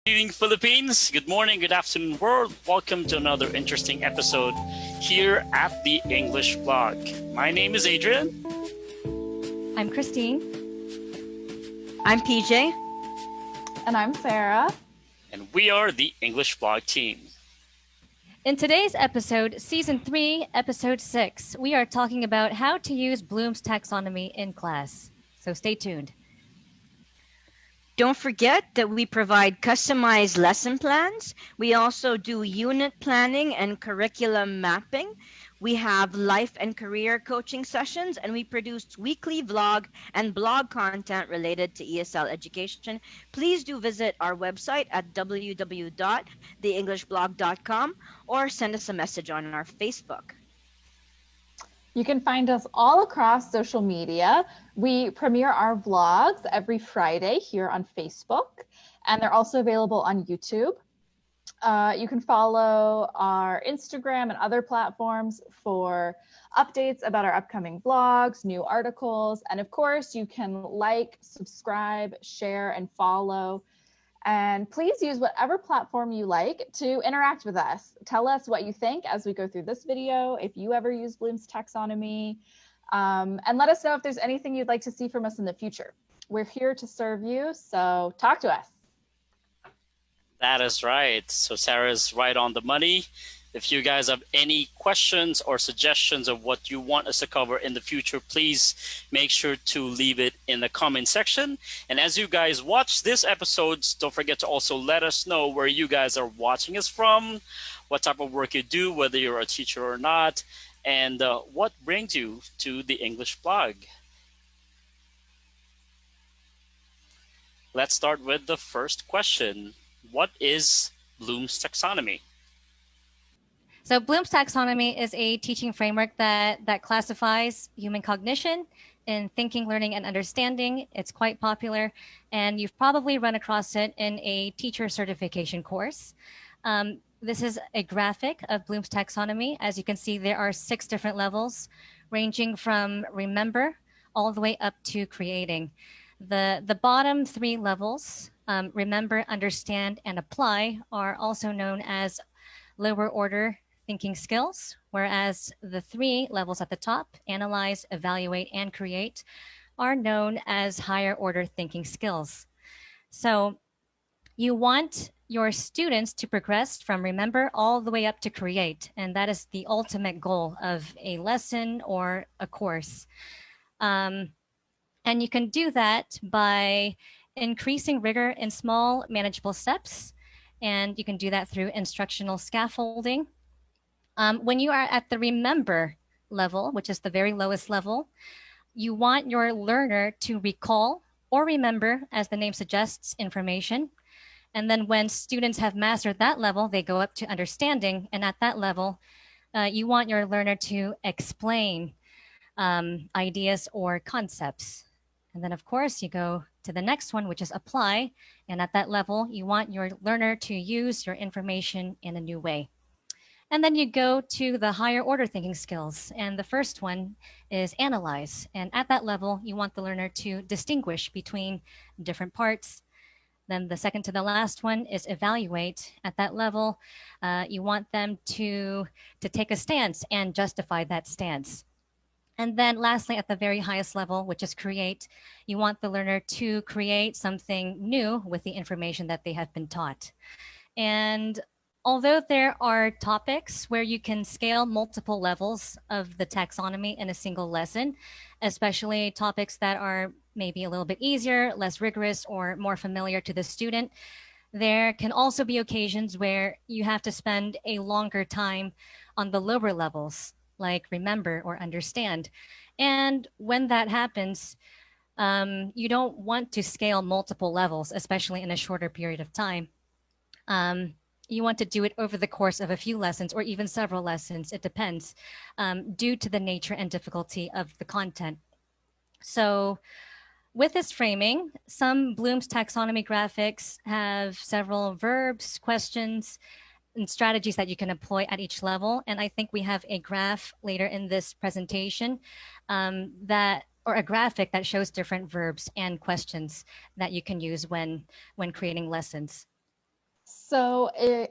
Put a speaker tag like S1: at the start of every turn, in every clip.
S1: Good evening, Philippines. Good morning, good afternoon, world. Welcome to another interesting episode here at the English Blog. My name is Adrian.
S2: I'm Christine.
S3: I'm PJ.
S4: And I'm Sarah.
S1: And we are the English Blog team.
S2: In today's episode, Season 3, Episode 6, we are talking about how to use Bloom's taxonomy in class. So stay tuned.
S3: Don't forget that we provide customized lesson plans. We also do unit planning and curriculum mapping. We have life and career coaching sessions, and we produce weekly vlog and blog content related to ESL education. Please do visit our website at www.theenglishblog.com or send us a message on our Facebook.
S4: You can find us all across social media. We premiere our vlogs every Friday here on Facebook, and they're also available on YouTube. You can follow our Instagram and other platforms for updates about our upcoming vlogs, new articles, and of course, you can like, subscribe, share, and follow. And please use whatever platform you like to interact with us. Tell us what you think as we go through this video, if you ever use Bloom's taxonomy, and let us know if there's anything you'd like to see from us in the future. We're here to serve you, so talk to us.
S1: That is right. So Sarah's right on the money. If you guys have any questions or suggestions of what you want us to cover in the future, please make sure to leave it in the comment section. And as you guys watch this episode, don't forget to also let us know where you guys are watching us from, what type of work you do, whether you're a teacher or not, and what brings you to the English Blog. Let's start with the first question. What is Bloom's taxonomy?
S2: So Bloom's taxonomy is a teaching framework that classifies human cognition in thinking, learning, and understanding. It's quite popular, and you've probably run across it in a teacher certification course. This is a graphic of Bloom's taxonomy. As you can see, there are 6 different levels, ranging from remember all the way up to creating. The bottom 3 levels, remember, understand, and apply, are also known as lower order thinking skills, whereas the 3 levels at the top, analyze, evaluate, and create, are known as higher order thinking skills. So you want your students to progress from remember all the way up to create, and that is the ultimate goal of a lesson or a course. And you can do that by increasing rigor in small, manageable steps, and you can do that through instructional scaffolding. When you are at the remember level, which is the very lowest level, you want your learner to recall or remember, as the name suggests, information. And then when students have mastered that level, they go up to understanding. And at that level, you want your learner to explain ideas or concepts. And then, of course, you go to the next one, which is apply. And at that level, you want your learner to use your information in a new way. And then you go to the higher order thinking skills. And the first one is analyze. And at that level, you want the learner to distinguish between different parts. Then the second to the last one is evaluate. At that level, you want them to take a stance and justify that stance. And then lastly, at the very highest level, which is create, you want the learner to create something new with the information that they have been taught. And although there are topics where you can scale multiple levels of the taxonomy in a single lesson, especially topics that are maybe a little bit easier, less rigorous, or more familiar to the student, there can also be occasions where you have to spend a longer time on the lower levels, like remember or understand. And when that happens, you don't want to scale multiple levels, especially in a shorter period of time. You want to do it over the course of a few lessons or even several lessons. It depends, due to the nature and difficulty of the content. So with this framing, some Bloom's taxonomy graphics have several verbs, questions, and strategies that you can employ at each level. And I think we have a graph later in this presentation or a graphic that shows different verbs and questions that you can use when creating lessons.
S4: So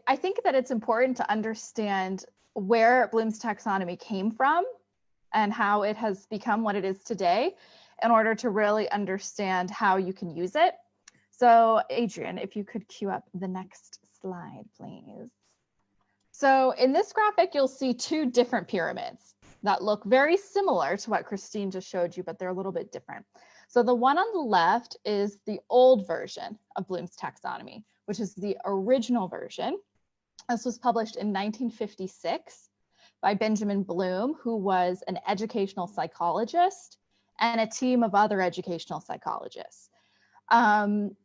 S4: I think that it's important to understand where Bloom's taxonomy came from and how it has become what it is today in order to really understand how you can use it. So Adrian, if you could cue up the next slide, please. So in this graphic, you'll see two different pyramids that look very similar to what Christine just showed you, but they're a little bit different. So the one on the left is the old version of Bloom's taxonomy, which is the original version. This was published in 1956 by Benjamin Bloom, who was an educational psychologist and a team of other educational psychologists. It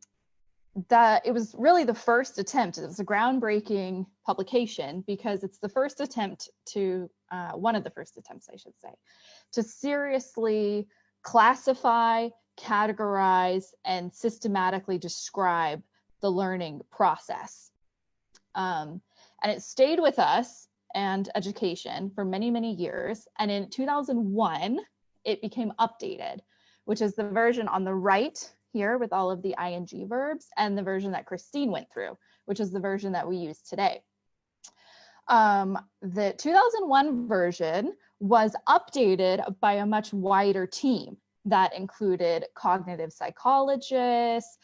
S4: was really the first attempt. It was a groundbreaking publication because it's the first attempt to, one of the first attempts, I should say, to seriously classify, categorize, and systematically describe the learning process. And it stayed with us and education for many, many years. And in 2001, it became updated, which is the version on the right here with all of the ing verbs, and the version that Christine went through, which is the version that we use today. The 2001 version was updated by a much wider team that included cognitive psychologists,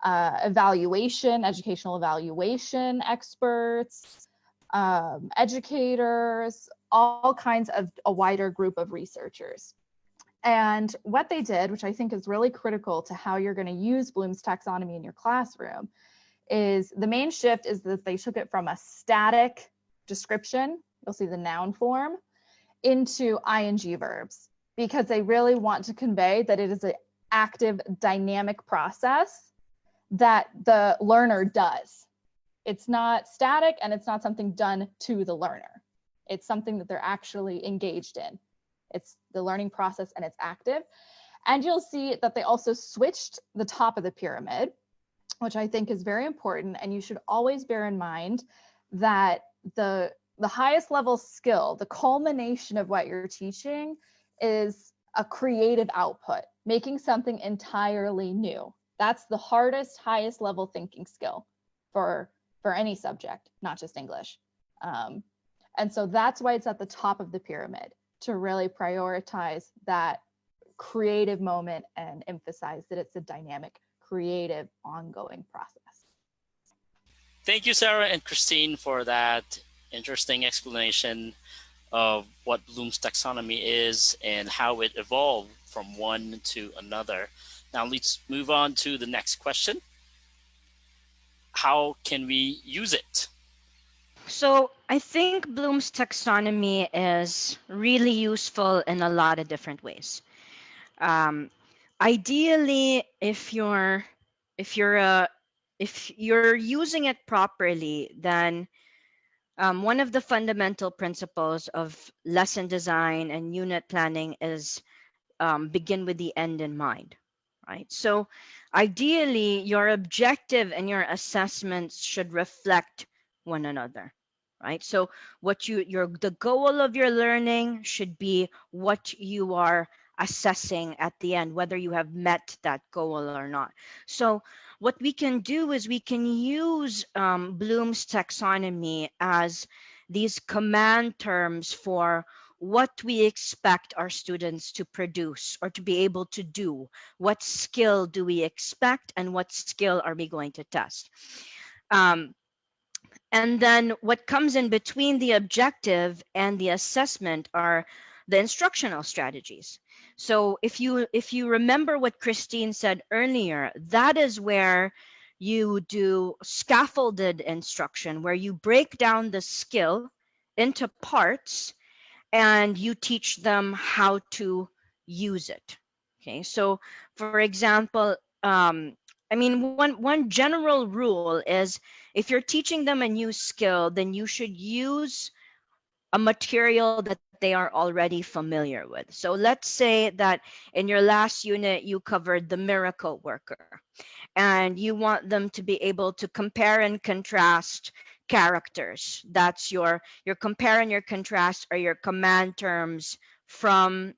S4: educational evaluation experts, educators, all kinds of a wider group of researchers. And what they did, which I think is really critical to how you're going to use Bloom's taxonomy in your classroom, is the main shift is that they took it from a static description, you'll see the noun form, into ing verbs, because they really want to convey that it is an active, dynamic process that the learner does. It's not static and it's not something done to the learner. It's something that they're actually engaged in. It's the learning process and it's active. And you'll see that they also switched the top of the pyramid, which I think is very important. And you should always bear in mind that the highest level skill, the culmination of what you're teaching, is a creative output, making something entirely new. That's the hardest, highest level thinking skill for any subject, not just English. And so that's why it's at the top of the pyramid, to really prioritize that creative moment and emphasize that it's a dynamic, creative, ongoing process.
S1: Thank you, Sarah and Christine, for that interesting explanation of what Bloom's taxonomy is and how it evolved from one to another. Now let's move on to the next question. How can we use it?
S3: So I think Bloom's taxonomy is really useful in a lot of different ways. Ideally, if you're using it properly, then one of the fundamental principles of lesson design and unit planning is begin with the end in mind, right? So ideally, your objective and your assessments should reflect one another, right? So the goal of your learning should be what you are assessing at the end, whether you have met that goal or not. So what we can do is we can use Bloom's taxonomy as these command terms for what we expect our students to produce or to be able to do. What skill do we expect and what skill are we going to test? And then what comes in between the objective and the assessment are the instructional strategies. So if you remember what Christine said earlier, that is where you do scaffolded instruction, where you break down the skill into parts and you teach them how to use it. Okay, so for example, one general rule is if you're teaching them a new skill, then you should use a material that they are already familiar with. So let's say that in your last unit, you covered the miracle worker and you want them to be able to compare and contrast characters. That's your compare and your contrast are your command terms from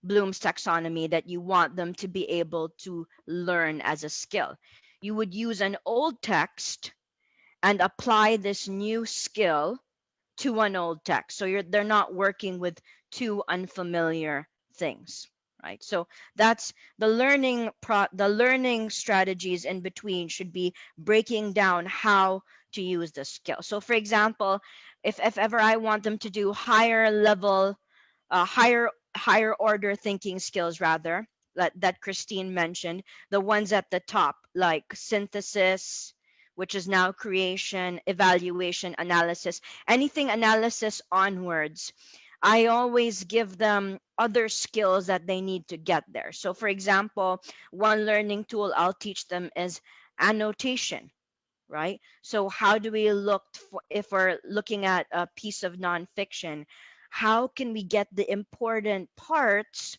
S3: Bloom's taxonomy that you want them to be able to learn as a skill. You would use an old text and apply this new skill to an old text. So they're not working with two unfamiliar things, right? So that's the learning strategies in between should be breaking down how to use the skill. So for example, if ever I want them to do higher level, higher order thinking skills, rather, that Christine mentioned, the ones at the top like synthesis, which is now creation, evaluation, analysis, anything analysis onwards, I always give them other skills that they need to get there. So for example, one learning tool I'll teach them is annotation, right? So how do we look for, if we're looking at a piece of nonfiction, how can we get the important parts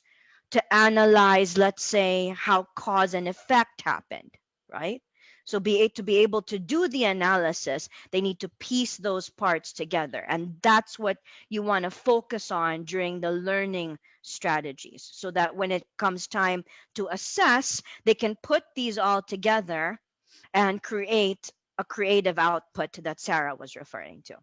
S3: to analyze, let's say, how cause and effect happened, right? So to be able to do the analysis, they need to piece those parts together. And that's what you want to focus on during the learning strategies, so that when it comes time to assess, they can put these all together and create a creative output that Sarah was referring to.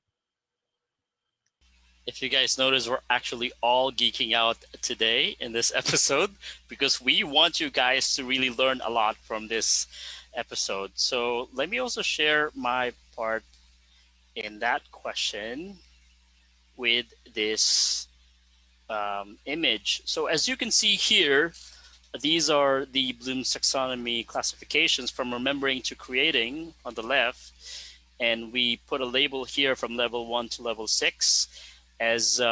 S1: If you guys notice, we're actually all geeking out today in this episode because we want you guys to really learn a lot from this episode. So let me also share my part in that question with this image. So as you can see here, these are the Bloom's taxonomy classifications from remembering to creating on the left. And we put a label here from level 1 to level 6. As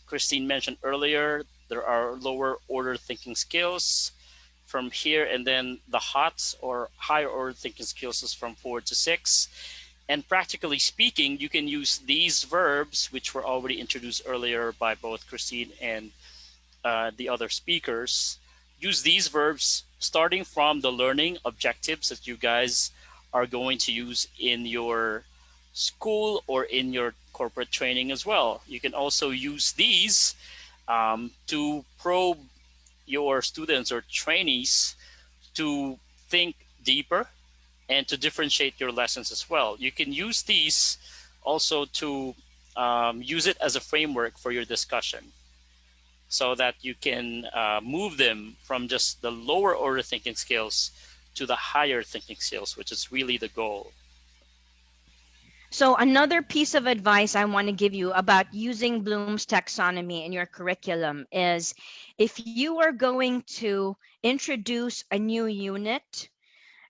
S1: Christine mentioned earlier, there are lower order thinking skills from here, and then the HOTS or higher order thinking skills is from 4 to 6. And practically speaking, you can use these verbs, which were already introduced earlier by both Christine and the other speakers. Use these verbs starting from the learning objectives that you guys are going to use in your school or in your corporate training as well. You can also use these to probe your students or trainees to think deeper and to differentiate your lessons as well. You can use these also to use it as a framework for your discussion, so that you can move them from just the lower order thinking skills to the higher thinking skills, which is really the goal.
S3: So another piece of advice I want to give you about using Bloom's taxonomy in your curriculum is, if you are going to introduce a new unit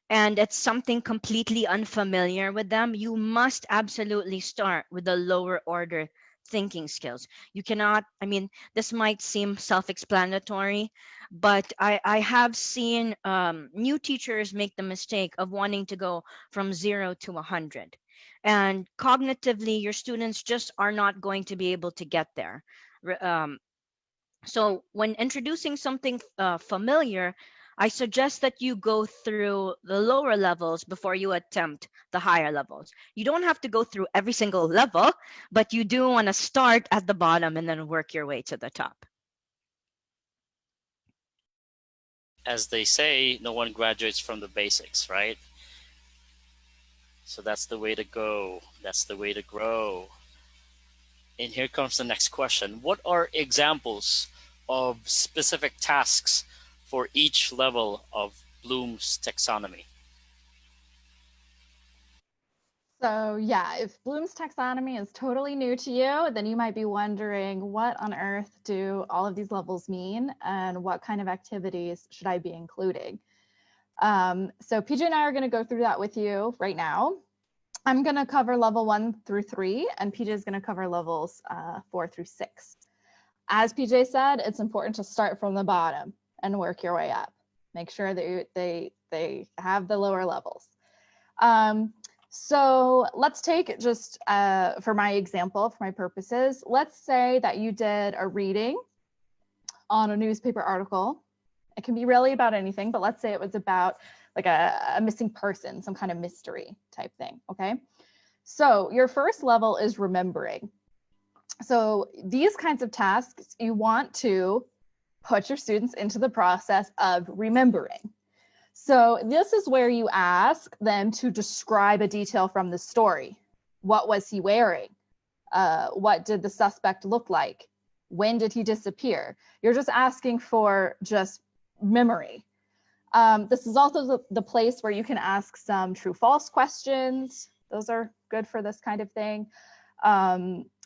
S3: and it's something completely unfamiliar with them, you must absolutely start with the lower order thinking skills. You cannot, I mean, this might seem self-explanatory, but I have seen new teachers make the mistake of wanting to go from 0 to 100. And cognitively, your students just are not going to be able to get there. So when introducing something familiar, I suggest that you go through the lower levels before you attempt the higher levels. You don't have to go through every single level, but you do want to start at the bottom and then work your way to the top.
S1: As they say, no one graduates from the basics, right? So that's the way to go. That's the way to grow. And here comes the next question. What are examples of specific tasks for each level of Bloom's taxonomy?
S4: So yeah, if Bloom's taxonomy is totally new to you, then you might be wondering, what on earth do all of these levels mean, and what kind of activities should I be including? So PJ and I are going to go through that with you right now. I'm going to cover level 1 through 3, and PJ is going to cover levels 4 through 6. As PJ said, it's important to start from the bottom and work your way up. Make sure that they have the lower levels. So let's take just for my example, for my purposes, let's say that you did a reading on a newspaper article. It can be really about anything, but let's say it was about like a missing person, some kind of mystery type thing, okay? So your first level is remembering. So these kinds of tasks, you want to put your students into the process of remembering. So this is where you ask them to describe a detail from the story. What was he wearing? What did the suspect look like? When did he disappear? You're just asking for just memory. This is also the place where you can ask some true-false questions. Those are good for this kind of thing.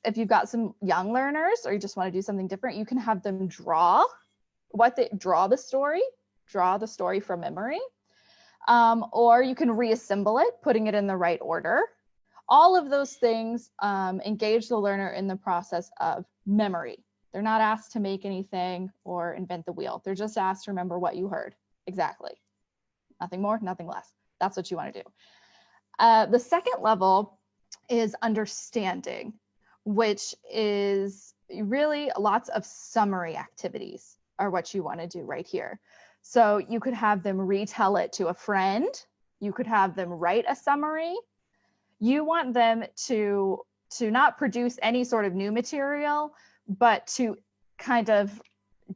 S4: If you've got some young learners or you just want to do something different, you can have them draw the story from memory. Or you can reassemble it, putting it in the right order. All of those things engage the learner in the process of memory. They're not asked to make anything or invent the wheel. They're just asked to remember what you heard. Exactly. Nothing more, nothing less. That's what you want to do. The second level is understanding, which is really lots of summary activities are what you want to do right here. So you could have them retell it to a friend. You could have them write a summary. You want them to not produce any sort of new material, but to kind of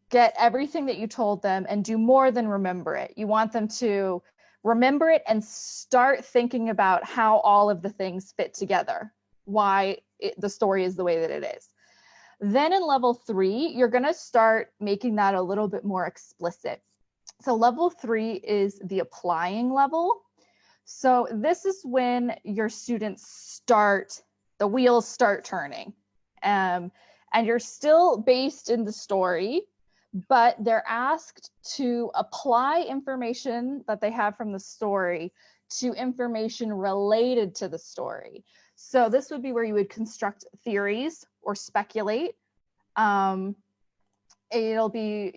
S4: get everything that you told them and do more than remember it. You want them to remember it and start thinking about how all of the things fit together, why the story is the way that it is. Then in level 3, you're going to start making that a little bit more explicit. So level 3 is the applying level. So this is when your students the wheels start turning. And you're still based in the story, but they're asked to apply information that they have from the story to information related to the story. So this would be where you would construct theories or speculate. It'll be,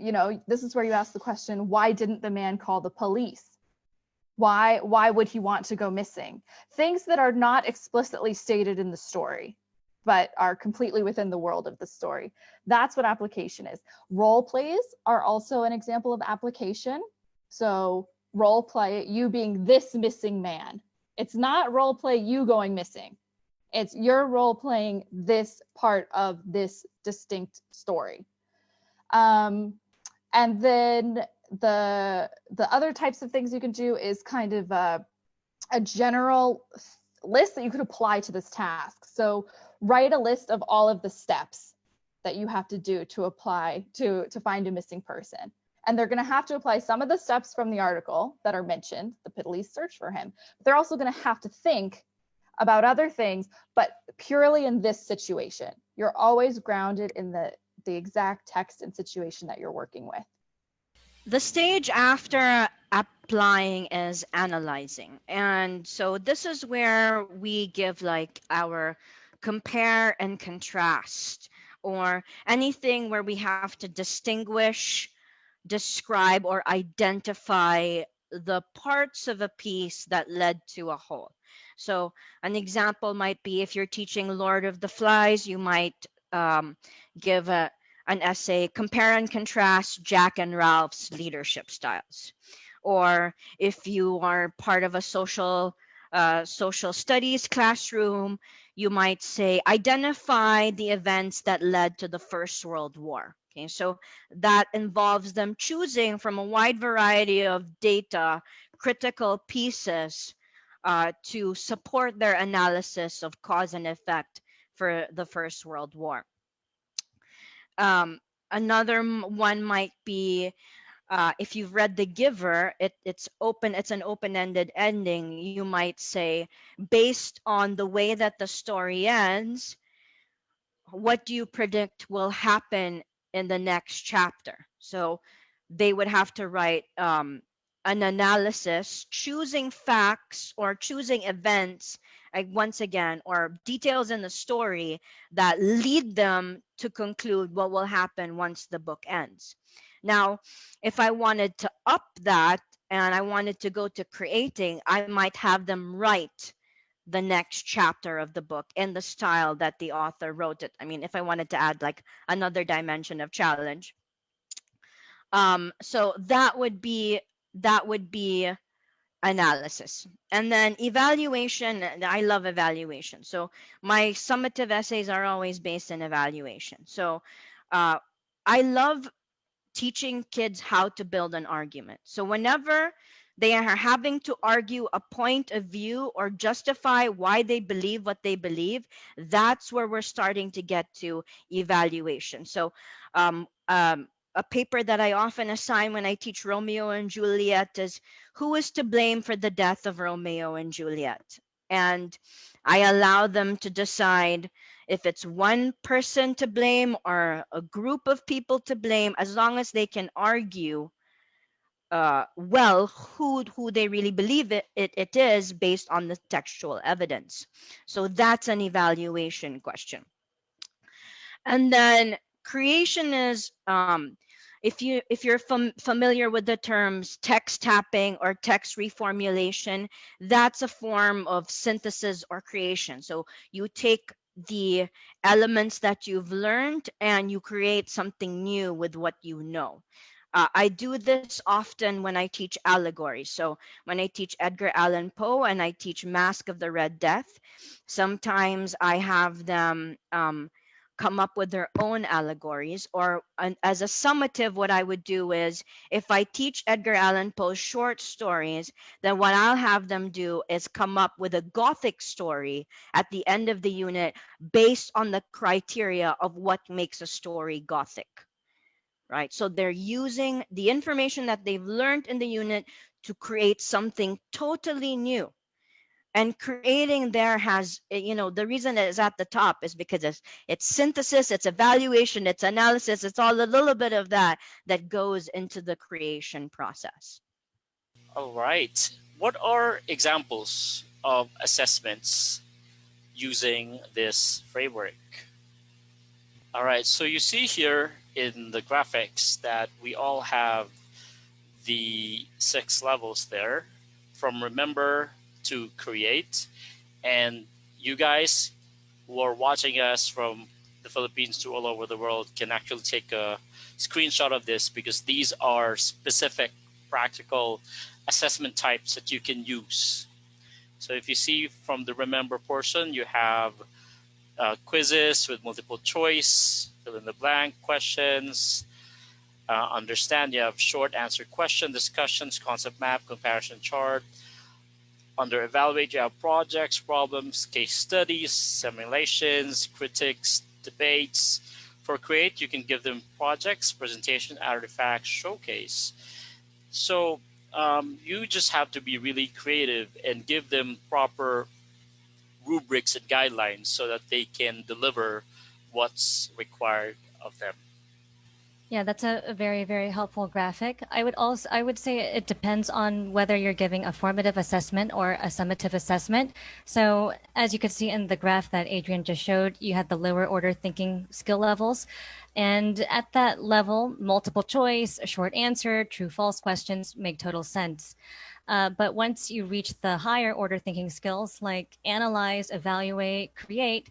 S4: this is where you ask the question, why didn't the man call the police? Why would he want to go missing? Things that are not explicitly stated in the story, but are completely within the world of the story. That's what application is. Role plays are also an example of application. So role play, you being this missing man. It's not role play you going missing. It's your role playing this part of this distinct story. And then the other types of things you can do is kind of a general list that you could apply to this task. So write a list of all of the steps that you have to do to apply to find a missing person. And they're going to have to apply some of the steps from the article that are mentioned, the police search for him. But they're also going to have to think about other things, but purely in this situation. You're always grounded in the exact text and situation that you're working with.
S3: The stage after applying is analyzing. And so this is where we give like our compare and contrast, or anything where we have to distinguish, describe, or identify the parts of a piece that led to a whole. So an example might be if you're teaching Lord of the Flies, you might give an essay, compare and contrast Jack and Ralph's leadership styles. Or if you are part of a social studies classroom, you might say, identify the events that led to the First World War. Okay, so that involves them choosing from a wide variety of data, critical pieces to support their analysis of cause and effect for the First World War. Another one might be, if you've read The Giver, it's an open-ended ending. You might say, based on the way that the story ends, what do you predict will happen in the next chapter? So they would have to write an analysis, choosing facts or choosing events, once again, or details in the story that lead them to conclude what will happen once the book ends. Now, if I wanted to up that and I wanted to go to creating, I might have them write the next chapter of the book in the style that the author wrote it. I mean, if I wanted to add like another dimension of challenge. So that would be analysis. And then evaluation, I love evaluation. So my summative essays are always based in evaluation. So I love teaching kids how to build an argument. So whenever they are having to argue a point of view or justify why they believe what they believe, that's where we're starting to get to evaluation. So a paper that I often assign when I teach Romeo and Juliet is, who is to blame for the death of Romeo and Juliet? And I allow them to decide if it's one person to blame or a group of people to blame, as long as they can argue well who they really believe it is based on the textual evidence. So that's an evaluation question. And then creation is, if you're familiar with the terms text tapping or text reformulation, that's a form of synthesis or creation. So you take the elements that you've learned and you create something new with what you know. I do this often when I teach allegory. So when I teach Edgar Allan Poe and I teach Masque of the Red Death, sometimes I have them come up with their own allegories. Or as a summative, what I would do is, if I teach Edgar Allan Poe's short stories, then what I'll have them do is come up with a Gothic story at the end of the unit based on the criteria of what makes a story Gothic. Right? So they're using the information that they've learned in the unit to create something totally new. And creating there has, the reason it is at the top is because it's synthesis, it's evaluation, it's analysis, it's all a little bit of that goes into the creation process.
S1: All right. What are examples of assessments using this framework? All right. So you see here in the graphics that we all have the 6 levels there, from remember to create. And you guys who are watching us from the Philippines to all over the world can actually take a screenshot of this, because these are specific practical assessment types that you can use. So if you see from the remember portion, you have quizzes with multiple choice, fill in the blank questions. Understand, you have short answer question, discussions, concept map, comparison chart. Under evaluate, you have projects, problems, case studies, simulations, critiques, debates. For create, you can give them projects, presentation, artifacts, showcase. So you just have to be really creative and give them proper rubrics and guidelines so that they can deliver what's required of them.
S2: Yeah, that's a very, very helpful graphic. I would say it depends on whether you're giving a formative assessment or a summative assessment. So as you could see in the graph that Adrian just showed, you had the lower order thinking skill levels. And at that level, multiple choice, a short answer, true, false questions make total sense. But once you reach the higher order thinking skills like analyze, evaluate, create,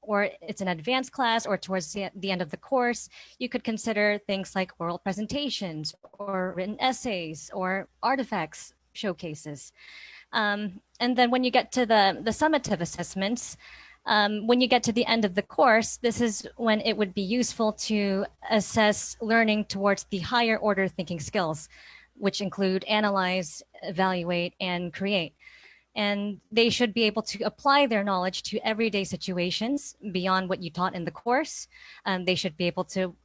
S2: or it's an advanced class or towards the end of the course, you could consider things like oral presentations or written essays or artifacts showcases. And then when you get to the summative assessments, when you get to the end of the course, this is when it would be useful to assess learning towards the higher order thinking skills, which include analyze, evaluate, and create. And they should be able to apply their knowledge to everyday situations beyond what you taught in the course. They should be able to,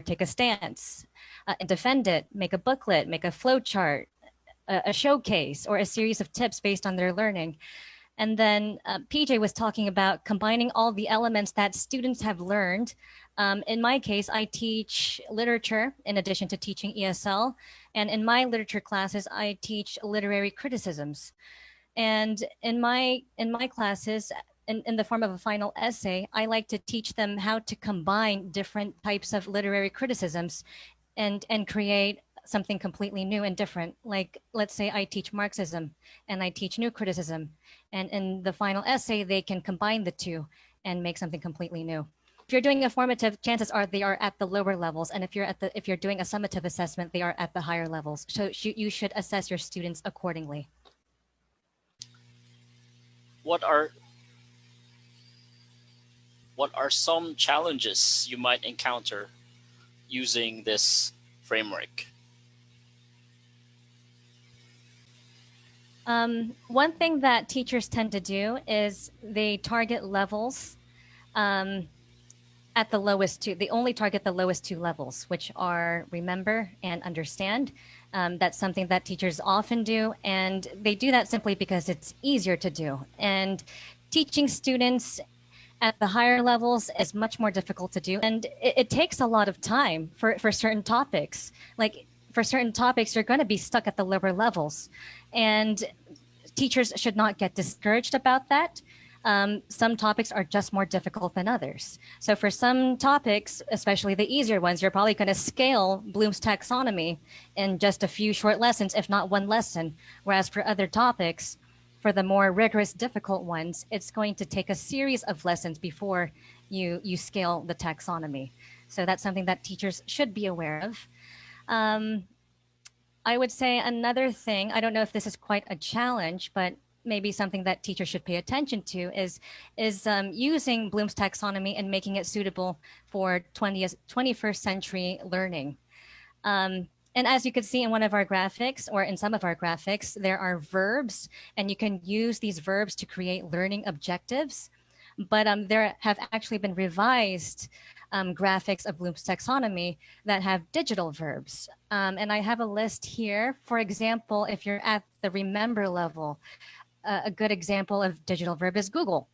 S2: take a stance and defend it, make a booklet, make a flow chart, a showcase, or a series of tips based on their learning. And then PJ was talking about combining all the elements that students have learned. In my case, I teach literature in addition to teaching ESL. And in my literature classes, I teach literary criticisms. And in my classes, in the form of a final essay, I like to teach them how to combine different types of literary criticisms and create something completely new and different. Like, let's say I teach Marxism and I teach new criticism. And in the final essay, they can combine the two and make something completely new. If you're doing a formative, chances are they are at the lower levels. And if you're doing a summative assessment, they are at the higher levels. So you should assess your students accordingly.
S1: What are some challenges you might encounter using this framework?
S2: One thing that teachers tend to do is they target levels at the lowest two. They only target the lowest two levels, which are remember and understand. That's something that teachers often do, and they do that simply because it's easier to do. And teaching students at the higher levels is much more difficult to do, and it takes a lot of time for certain topics. Like for certain topics, you're going to be stuck at the lower levels, and teachers should not get discouraged about that. Some topics are just more difficult than others. So for some topics, especially the easier ones, you're probably going to scale Bloom's taxonomy in just a few short lessons, if not one lesson. Whereas for other topics, for the more rigorous, difficult ones, it's going to take a series of lessons before you scale the taxonomy. So that's something that teachers should be aware of. I would say another thing, I don't know if this is quite a challenge, but maybe something that teachers should pay attention to is using Bloom's taxonomy and making it suitable for 21st century learning. And as you could see in one of our graphics, or in some of our graphics, there are verbs, and you can use these verbs to create learning objectives. But there have actually been revised graphics of Bloom's taxonomy that have digital verbs. And I have a list here. For example, if you're at the remember level, a good example of digital verb is Google.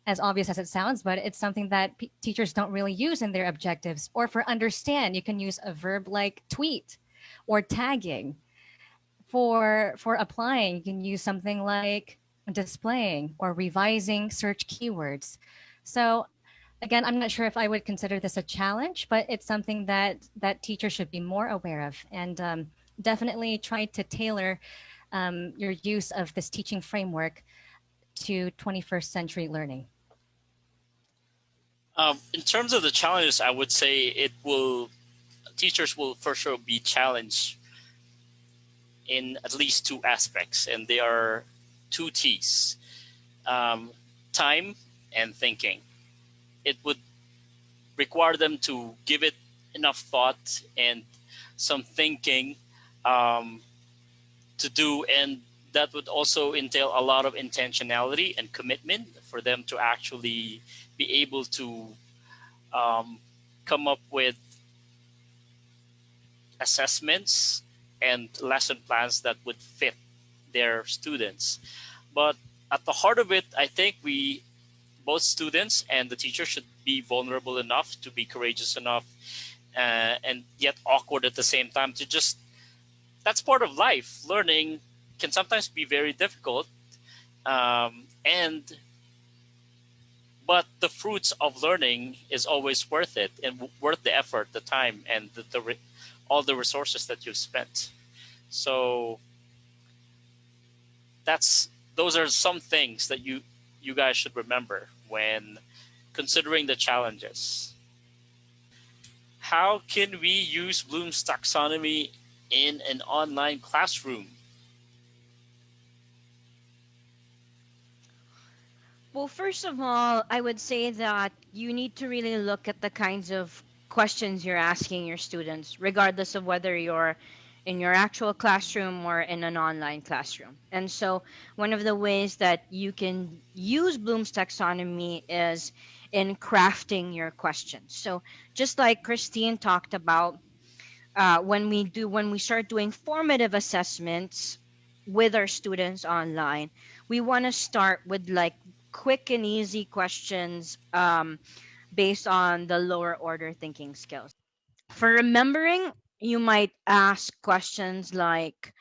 S2: As obvious as it sounds, but it's something that teachers don't really use in their objectives. Or for understand, you can use a verb like tweet or tagging. For applying, you can use something like displaying or revising search keywords. So again, I'm not sure if I would consider this a challenge, but it's something that teachers should be more aware of, and definitely try to tailor your use of this teaching framework to 21st century learning.
S1: In terms of the challenges, I would say teachers will for sure be challenged in at least two aspects, and they are two T's: time and thinking. It would require them to give it enough thought and some thinking to do, and that would also entail a lot of intentionality and commitment for them to actually be able to come up with assessments and lesson plans that would fit their students. But at the heart of it, I think both students and the teacher should be vulnerable enough to be courageous enough and yet awkward at the same time to just, that's part of life. Learning can sometimes be very difficult. But the fruits of learning is always worth it and worth the effort, the time, and all the resources that you've spent. So those are some things that you guys should remember when considering the challenges. How can we use Bloom's taxonomy in an online classroom?
S3: Well, first of all, I would say that you need to really look at the kinds of questions you're asking your students, regardless of whether you're in your actual classroom or in an online classroom. And so, one of the ways that you can use Bloom's taxonomy is in crafting your questions. So, just like Christine talked about, when we start doing formative assessments with our students online, we want to start with like quick and easy questions based on the lower order thinking skills. For remembering, you might ask questions like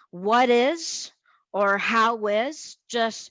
S3: what is or how is, just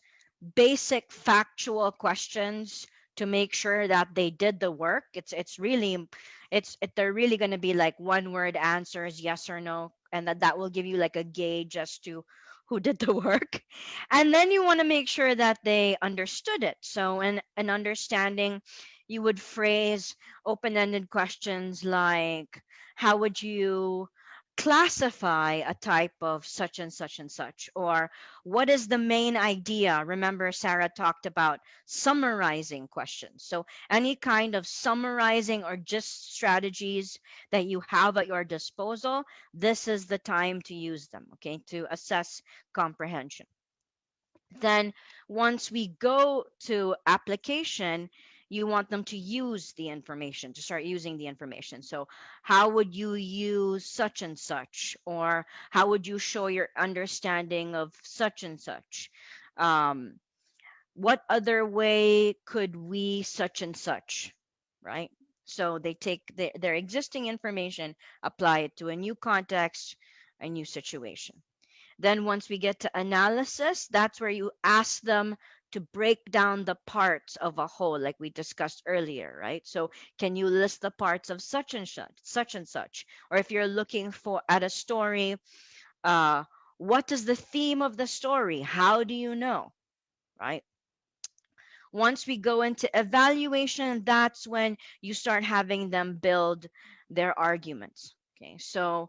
S3: basic factual questions to make sure that they did the work. They're really going to be like one word answers, yes or no, and that will give you like a gauge as to who did the work. And then you want to make sure that they understood it. So in an understanding, you would phrase open-ended questions like how would you classify a type of such and such and such, or what is the main idea. Remember, Sarah talked about summarizing questions. So any kind of summarizing or just strategies that you have at your disposal, this is the time to use them, okay, to assess comprehension. Then once we go to application, you want them to use the information, to start using the information. So how would you use such and such, or how would you show your understanding of such and such? um, what other way could we such and such, right? So they take their existing information, apply it to a new context, a new situation. Then once we get to analysis, that's where you ask them to break down the parts of a whole, like we discussed earlier, right? So can you list the parts of such and such, such and such? Or if you're looking for at a story, uh, what is the theme of the story? How do you know, right? Once we go into evaluation, that's when you start having them build their arguments. Okay, so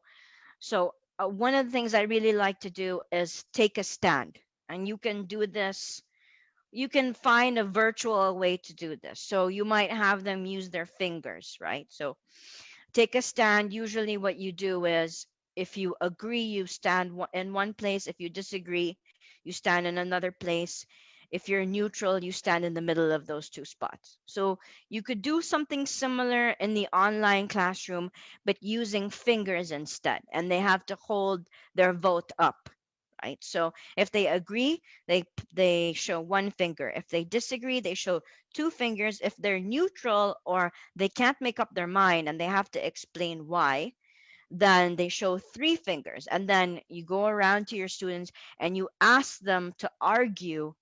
S3: one of the things I really like to do is take a stand. And you can do this, you can find a virtual way to do this. So you might have them use their fingers, right? So take a stand. Usually, what you do is if you agree, you stand in one place. If you disagree, you stand in another place. If you're neutral, you stand in the middle of those two spots. So you could do something similar in the online classroom, but using fingers instead. And they have to hold their vote up, right? So if they agree, they show one finger. If they disagree, they show two fingers. If they're neutral or they can't make up their mind and they have to explain why, then they show three fingers. And then you go around to your students and you ask them to argue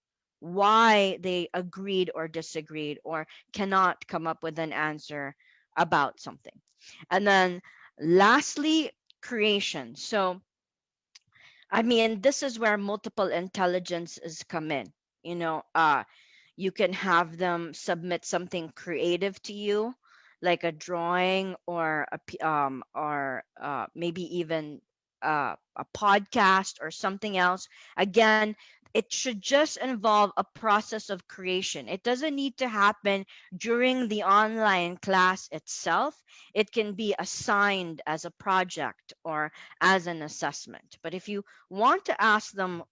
S3: why they agreed or disagreed or cannot come up with an answer about something. And then lastly, creation. So I mean, this is where multiple intelligences come in. You know, you can have them submit something creative to you, like a drawing or maybe even a podcast or something else. Again, it should just involve a process of creation. It doesn't need to happen during the online class itself. It can be assigned as a project or as an assessment. But if you want to ask them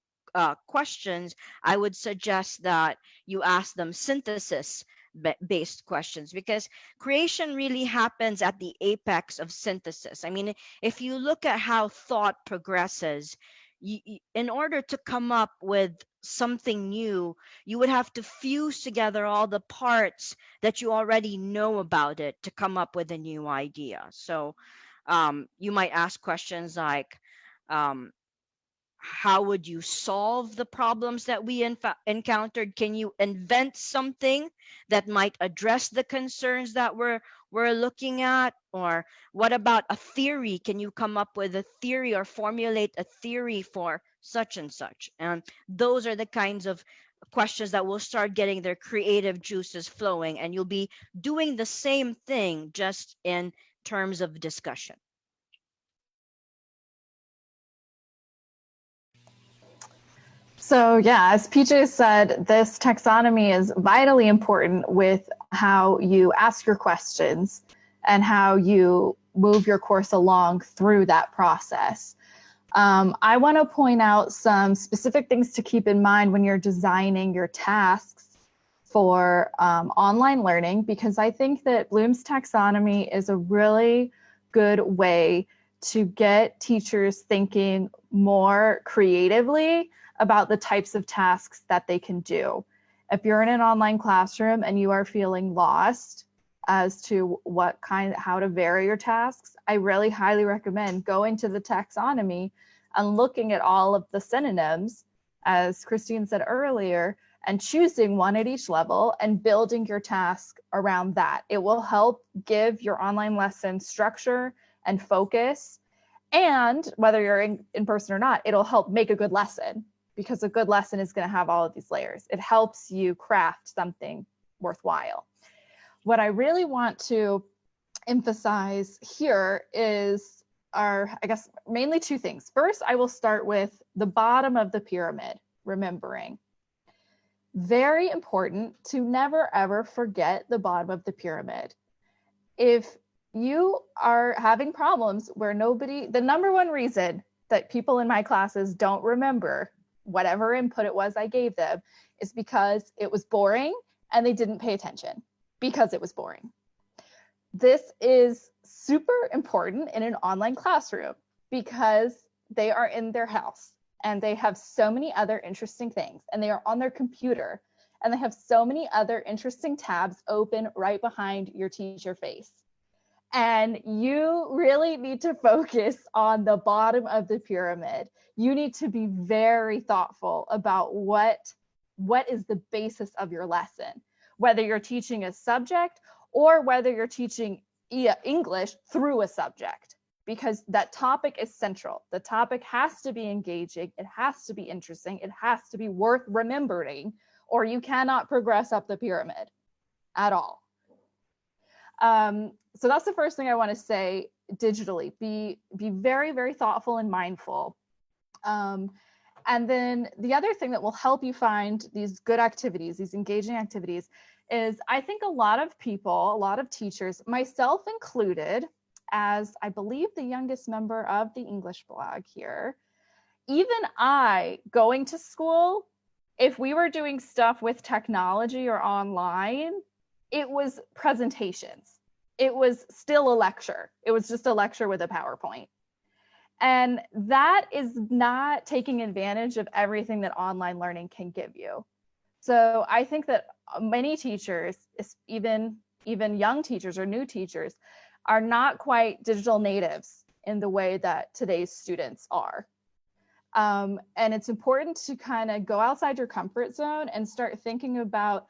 S3: questions, I would suggest that you ask them synthesis based questions, because creation really happens at the apex of synthesis. I mean, if you look at how thought progresses, in order to come up with something new, you would have to fuse together all the parts that you already know about it to come up with a new idea. So you might ask questions like, um, how would you solve the problems that we encountered? Can you invent something that might address the concerns that we're looking at? Or what about a theory? Can you come up with a theory or formulate a theory for such and such? And those are the kinds of questions that will start getting their creative juices flowing, and you'll be doing the same thing just in terms of discussion.
S4: So yeah, as PJ said, this taxonomy is vitally important with how you ask your questions and how you move your course along through that process. I want to point out some specific things to keep in mind when you're designing your tasks for online learning, because I think that Bloom's taxonomy is a really good way to get teachers thinking more creatively about the types of tasks that they can do. If you're in an online classroom and you are feeling lost as to how to vary your tasks, I really highly recommend going to the taxonomy and looking at all of the synonyms, as Christine said earlier, and choosing one at each level and building your task around that. It will help give your online lesson structure and focus. And whether you're in person or not, it'll help make a good lesson, because a good lesson is going to have all of these layers. It helps you craft something worthwhile. What I really want to emphasize here is are, I guess, mainly two things. First, I will start with the bottom of the pyramid, remembering. Very important to never ever forget the bottom of the pyramid. If you are having problems where the number one reason that people in my classes don't remember whatever input it was I gave them is because it was boring and they didn't pay attention because it was boring. This is super important in an online classroom because they are in their house and they have so many other interesting things, and they are on their computer and they have so many other interesting tabs open right behind your teacher face. And you really need to focus on the bottom of the pyramid. You need to be very thoughtful about what is the basis of your lesson, whether you're teaching a subject or whether you're teaching English through a subject, because that topic is central. The topic has to be engaging. It has to be interesting. It has to be worth remembering, or you cannot progress up the pyramid at all. So that's the first thing I want to say digitally. Be very, very thoughtful and mindful. And then the other thing that will help you find these good activities, these engaging activities, is I think a lot of people, a lot of teachers, myself included, as I believe the youngest member of the English blog here, even I, going to school, if we were doing stuff with technology or online, it was presentations. It was still a lecture. It was just a lecture with a PowerPoint. And that is not taking advantage of everything that online learning can give you. So I think that many teachers, even young teachers or new teachers, are not quite digital natives in the way that today's students are. And it's important to kind of go outside your comfort zone and start thinking about,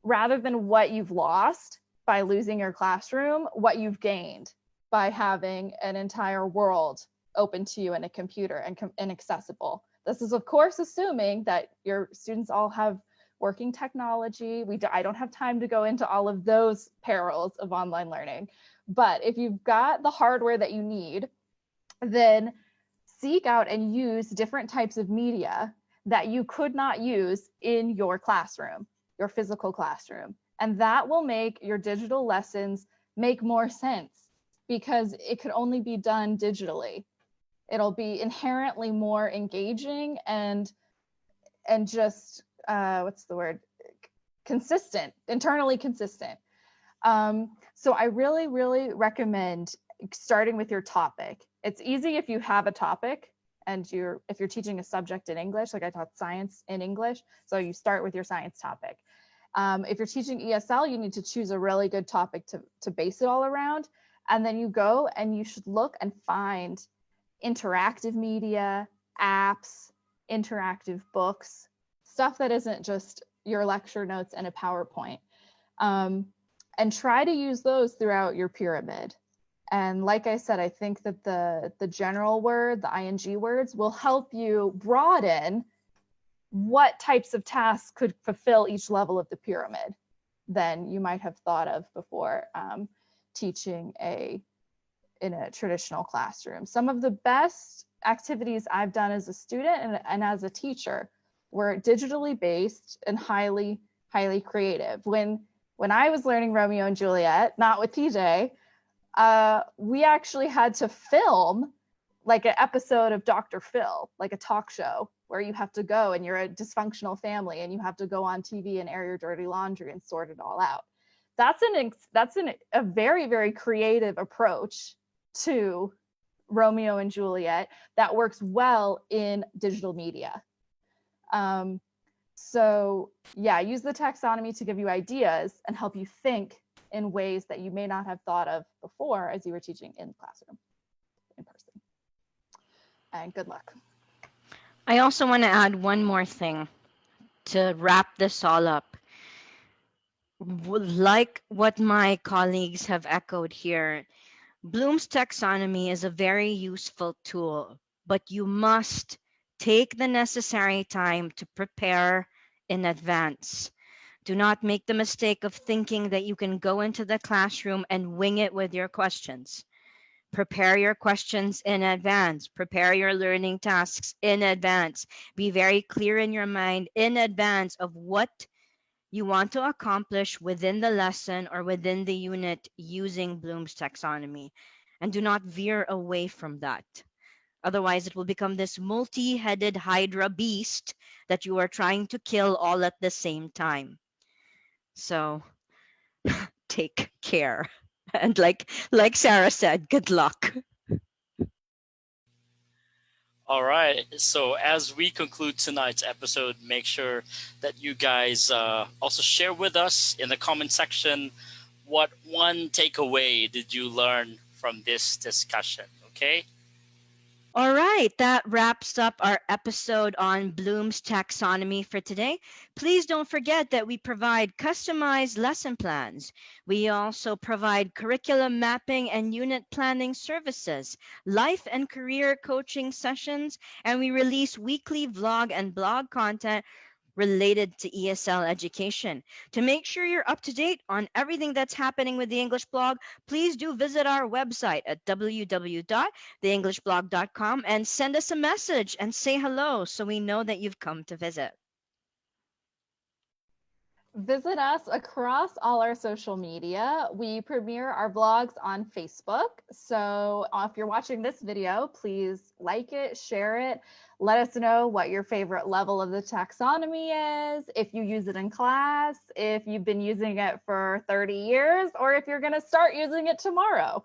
S4: rather than what you've lost by losing your classroom, what you've gained by having an entire world open to you in a computer and accessible. This is, of course, assuming that your students all have working technology. I don't have time to go into all of those perils of online learning. But if you've got the hardware that you need, then seek out and use different types of media that you could not use in your classroom, your physical classroom. And that will make your digital lessons make more sense, because it could only be done digitally. It'll be inherently more engaging and just, what's the word? Consistent, internally consistent. So I really, really recommend starting with your topic. It's easy if you have a topic and if you're teaching a subject in English, like I taught science in English, so you start with your science topic. If you're teaching ESL, you need to choose a really good topic to base it all around. And then you go and you should look and find interactive media, apps, interactive books, stuff that isn't just your lecture notes and a PowerPoint. And try to use those throughout your pyramid. And like I said, I think that the general word, the ing words, will help you broaden what types of tasks could fulfill each level of the pyramid than you might have thought of before teaching in a traditional classroom. Some of the best activities I've done as a student and as a teacher were digitally based and highly, highly creative. When I was learning Romeo and Juliet, not with TJ, we actually had to film like an episode of Dr. Phil, like a talk show where you have to go and you're a dysfunctional family and you have to go on TV and air your dirty laundry and sort it all out. That's a very, very creative approach to Romeo and Juliet that works well in digital media. So yeah, use the taxonomy to give you ideas and help you think in ways that you may not have thought of before as you were teaching in the classroom, in person. And good luck.
S3: I also want to add one more thing to wrap this all up. Like what my colleagues have echoed here, Bloom's taxonomy is a very useful tool, but you must take the necessary time to prepare in advance. Do not make the mistake of thinking that you can go into the classroom and wing it with your questions. Prepare your questions in advance. Prepare your learning tasks in advance. Be very clear in your mind in advance of what you want to accomplish within the lesson or within the unit using Bloom's taxonomy. And do not veer away from that. Otherwise, it will become this multi headed Hydra beast that you are trying to kill all at the same time. So take care. And like Sarah said, good luck.
S1: All right. So as we conclude tonight's episode, make sure that you guys also share with us in the comment section what one takeaway did you learn from this discussion. Okay.
S3: All right, that wraps up our episode on Bloom's taxonomy for today. Please don't forget that we provide customized lesson plans. We also provide curriculum mapping and unit planning services, life and career coaching sessions, and we release weekly vlog and blog content related to ESL education. To make sure you're up to date on everything that's happening with the English blog, please do visit our website at www.theenglishblog.com and send us a message and say hello so we know that you've come to visit.
S4: Visit us across all our social media. We premiere our vlogs on Facebook. So if you're watching this video, please like it, share it. Let us know what your favorite level of the taxonomy is, if you use it in class, if you've been using it for 30 years, or if you're going to start using it tomorrow.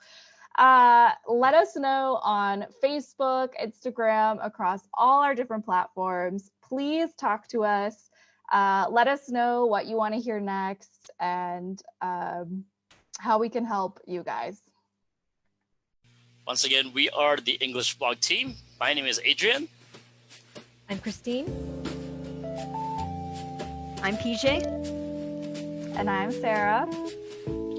S4: Let us know on Facebook, Instagram, across all our different platforms. Please talk to us. Let us know what you want to hear next and how we can help you guys.
S1: Once again, we are the English blog team. My name is Adrian.
S2: I'm Christine.
S3: I'm PJ.
S4: And I'm Sarah.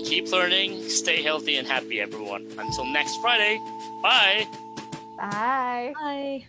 S1: Keep learning, stay healthy and happy, everyone. Until next Friday, bye.
S4: Bye.
S2: Bye.